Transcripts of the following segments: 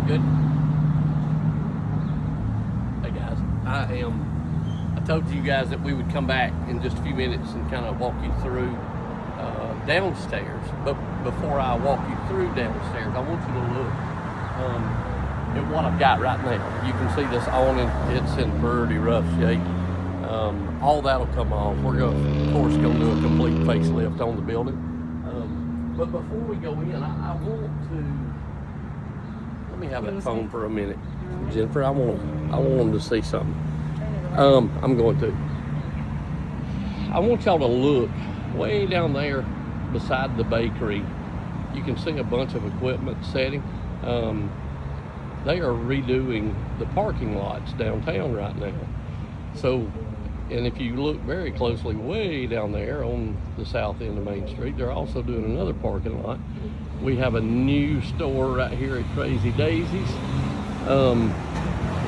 Good. Hey guys, I told you guys that we would come back in just a few minutes and kind of walk you through downstairs. But before I walk you through downstairs, I want you to look at what I've got right now. You can see this awning; it's in pretty rough shape. All that'll come off. We're going, of course, going to do a complete facelift on the building. But before we go in, I want to. Let me have that phone for a minute, Jennifer. I want them to see something. I'm going to. I want y'all to look way down there beside the bakery. You can see a bunch of equipment setting. They are redoing the parking lots downtown right now. So, and if you look very closely way down there on the south end of Main Street, they're also doing another parking lot. We have a new store right here at Crazy Daisy's.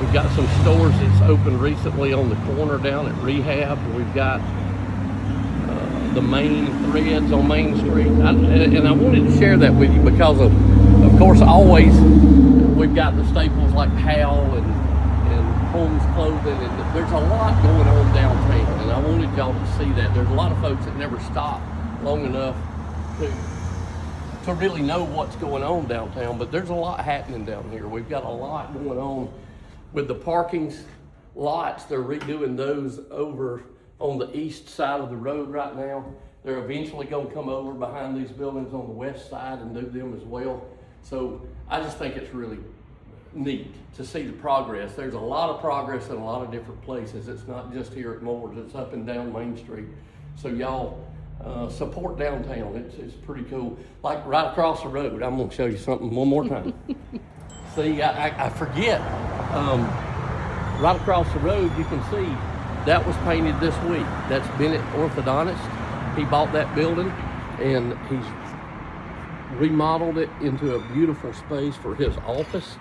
We've got some stores that's opened recently on the corner down at Rehab. We've got the main threads on Main Street. And I wanted to share that with you because of course, always we've got the staples like Hal and Holmes Clothing, and there's a lot going on downtown, and I wanted y'all to see that. There's a lot of folks that never stop long enough to really know what's going on downtown, but there's a lot happening down here. We've got a lot going on with the parking lots. They're redoing those over on the east side of the road right now. They're eventually going to come over behind these buildings on the west side and do them as well. So I just think it's really neat to see the progress. There's a lot of progress in a lot of different places. It's not just here at Moore's, it's up and down Main Street. So y'all support downtown. It's pretty cool. Like right across the road, I'm gonna show you something one more time. See, I forget. Right across the road, you can see that was painted this week. That's Bennett Orthodontist. He bought that building and he's remodeled it into a beautiful space for his office.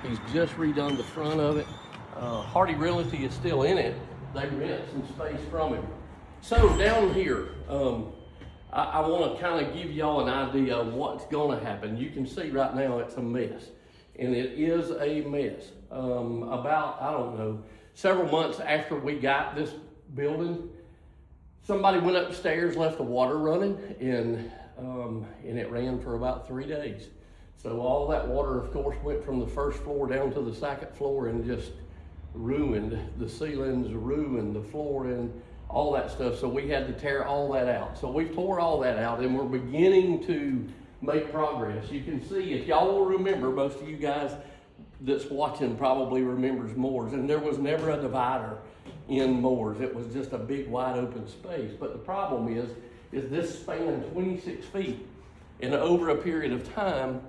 He's just redone the front of it. Hardy Realty is still in it. They rent some space from him. So down here, I want to kind of give y'all an idea of what's going to happen. You can see right now it's a mess, and it is a mess. About, I don't know, several months after we got this building, somebody went upstairs, left the water running, and it ran for about 3 days. So all that water, of course, went from the first floor down to the second floor and just ruined the ceilings, ruined the flooring, all that stuff. So we had to tear all that out. So we tore all that out and we're beginning to make progress. You can see, if y'all will remember, most of you guys that's watching probably remembers Moore's, and there was never a divider in Moore's. It was just a big wide open space. But the problem is this spanned 26 feet, and over a period of time,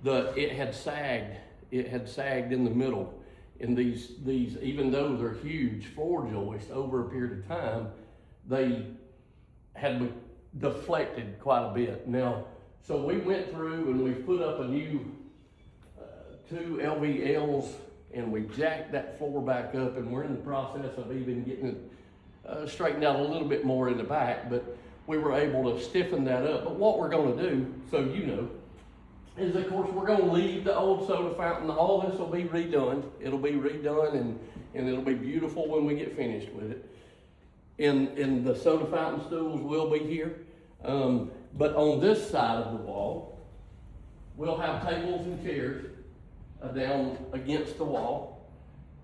it had sagged. It had sagged in the middle. And these, even though they're huge floor joists, over a period of time, they had deflected quite a bit. Now, so we went through and we put up a new 2 LVLs, and we jacked that floor back up, and we're in the process of even getting it straightened out a little bit more in the back, but we were able to stiffen that up. But what we're gonna do, so you know, is of course we're going to leave the old soda fountain. All this will be redone. It'll be redone and it'll be beautiful when we get finished with it. And the soda fountain stools will be here. But on this side of the wall, we'll have tables and chairs down against the wall.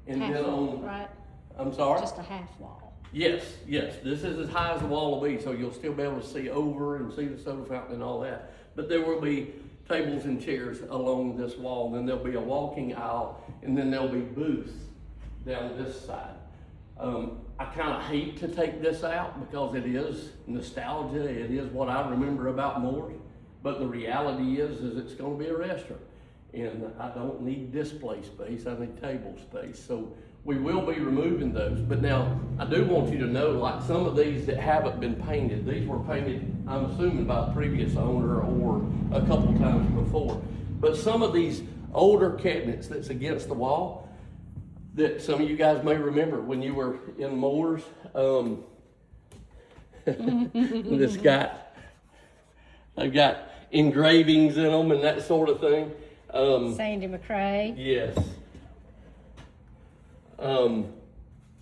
And half then wall, right? I'm sorry? Just a half wall. Yes. This is as high as the wall will be, so you'll still be able to see over and see the soda fountain and all that. But there will be tables and chairs along this wall. Then there'll be a walking aisle, and then there'll be booths down this side. I kind of hate to take this out because it is nostalgia. It is what I remember about Moore's. But the reality is it's going to be a restaurant, and I don't need display space. I need table space. So we will be removing those. But now I do want you to know, like some of these that haven't been painted, these were painted, I'm assuming, by a previous owner or a couple times before. But some of these older cabinets that's against the wall, that some of you guys may remember when you were in Moore's, they've got engravings in them and that sort of thing. Sandy McRae. Yes.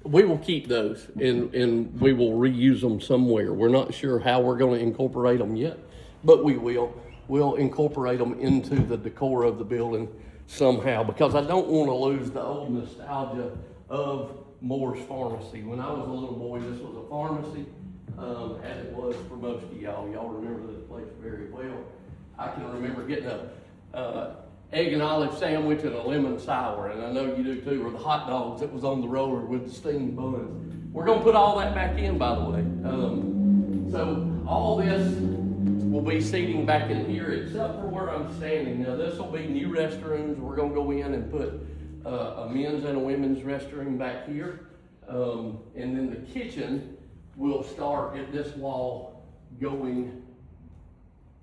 We will keep those and we will reuse them somewhere. We're not sure how we're going to incorporate them yet, but we will. We'll incorporate them into the decor of the building somehow, because I don't want to lose the old nostalgia of Moore's Pharmacy. When I was a little boy, this was a pharmacy, as it was for most of y'all. Y'all remember this place very well. I can remember getting a egg and olive sandwich and a lemon sour, and I know you do too, or the hot dogs that was on the roller with the steamed buns. We're gonna put all that back in, by the way. So all this will be seating back in here, except for where I'm standing. Now this will be new restrooms. We're gonna go in and put a men's and a women's restroom back here. And then the kitchen will start at this wall going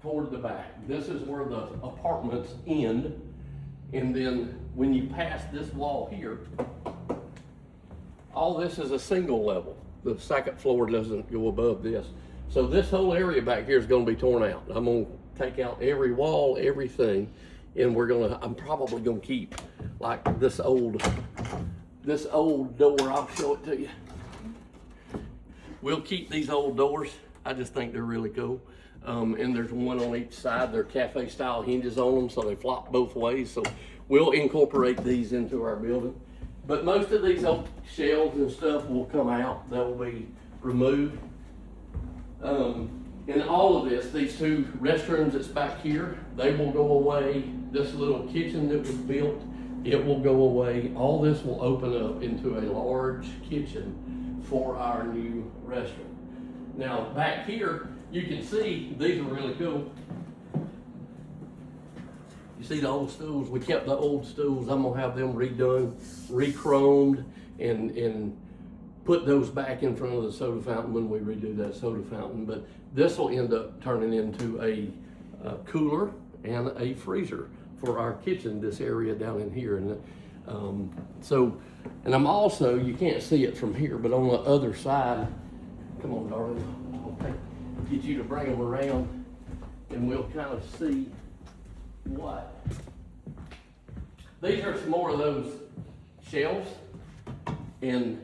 toward the back. This is where the apartments end. And then when you pass this wall here, all this is a single level. The second floor doesn't go above this. So this whole area back here is going to be torn out. I'm going to take out every wall, everything, and I'm probably going to keep like this old door. I'll show it to you. We'll keep these old doors. I just think they're really cool. And there's one on each side. They're cafe style hinges on them, so they flop both ways. So we'll incorporate these into our building. But most of these old shelves and stuff will come out. They will be removed. And all of this, these two restrooms that's back here, they will go away. This little kitchen that was built, it will go away. All this will open up into a large kitchen for our new restaurant. Now back here, you can see these are really cool. You see the old stools? We kept the old stools. I'm gonna have them redone, re-chromed, and put those back in front of the soda fountain when we redo that soda fountain. But this will end up turning into a cooler and a freezer for our kitchen, this area down in here. And and I'm also, you can't see it from here, but on the other side, come on, darling, I'll get you to bring them around and we'll kind of see what. These are some more of those shelves and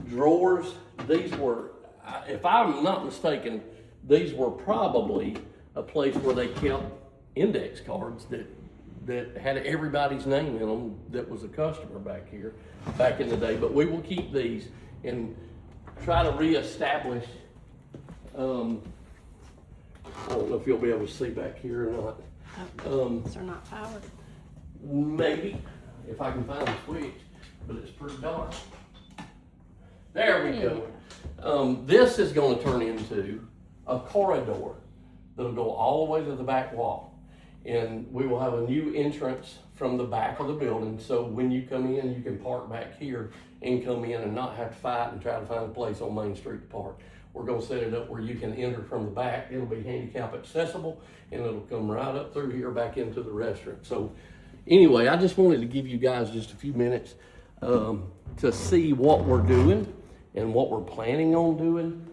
drawers. These were, if I'm not mistaken, these were probably a place where they kept index cards that had everybody's name in them that was a customer back here, back in the day. But we will keep these and try to reestablish, I don't know if you'll be able to see back here or not. They're not powered. Maybe, if I can find the switch, but it's pretty dark. There we go. This is going to turn into a corridor that'll go all the way to the back wall. And we will have a new entrance from the back of the building. So when you come in, you can park back here and come in and not have to fight and try to find a place on Main Street to park. We're going to set it up where you can enter from the back. It'll be handicap accessible and it'll come right up through here back into the restaurant. So anyway, I just wanted to give you guys just a few minutes to see what we're doing and what we're planning on doing.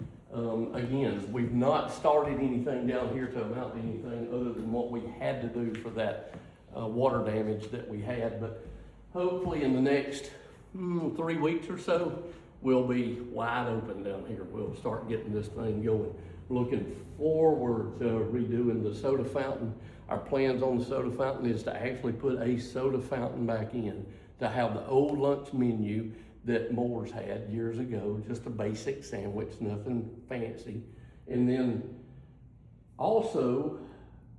Again, we've not started anything down here to amount to anything other than what we had to do for that water damage that we had. But hopefully in the next 3 weeks or so, we'll be wide open down here. We'll start getting this thing going. Looking forward to redoing the soda fountain. Our plans on the soda fountain is to actually put a soda fountain back in, to have the old lunch menu that Moore's had years ago, just a basic sandwich, nothing fancy. And then also,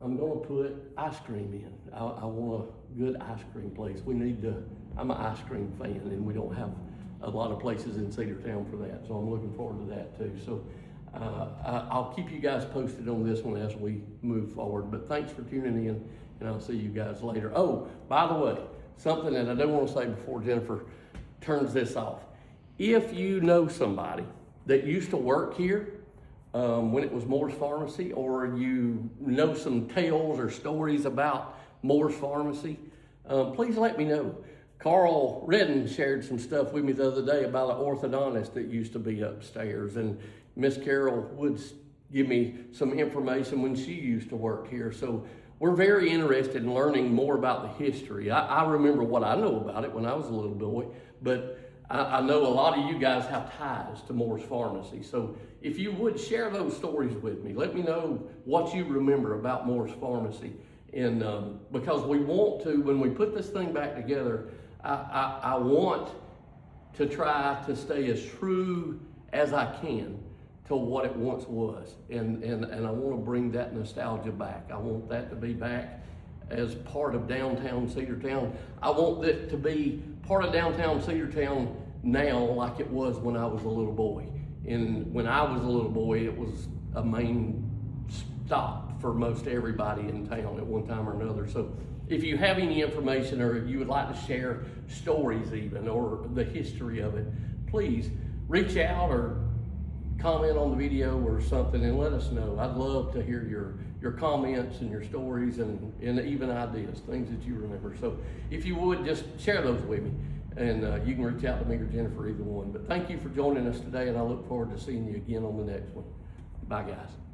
I'm gonna put ice cream in. I want a good ice cream place. I'm an ice cream fan, and we don't have a lot of places in Cedartown for that, so I'm looking forward to that too. So I'll keep you guys posted on this one as we move forward, but thanks for tuning in, and I'll see you guys later. Oh, by the way, something that I do want to say before Jennifer turns this off. If you know somebody that used to work here when it was Moore's Pharmacy, or you know some tales or stories about Moore's Pharmacy, please let me know. Carl Redden shared some stuff with me the other day about an orthodontist that used to be upstairs, and Miss Carol would give me some information when she used to work here. So we're very interested in learning more about the history. I remember what I know about it when I was a little boy, but I know a lot of you guys have ties to Moore's Pharmacy. So if you would share those stories with me, let me know what you remember about Moore's Pharmacy. And because we want to, when we put this thing back together, I want to try to stay as true as I can to what it once was. And I want to bring that nostalgia back. I want that to be back as part of downtown Cedartown. I want that to be part of downtown Cedartown now like it was when I was a little boy. And when I was a little boy, it was a main stop for most everybody in town at one time or another. So if you have any information or you would like to share stories even or the history of it, please reach out or comment on the video or something and let us know. I'd love to hear your comments and your stories and even ideas, things that you remember. So if you would, just share those with me. And you can reach out to me or Jennifer, either one. But thank you for joining us today, and I look forward to seeing you again on the next one. Bye, guys.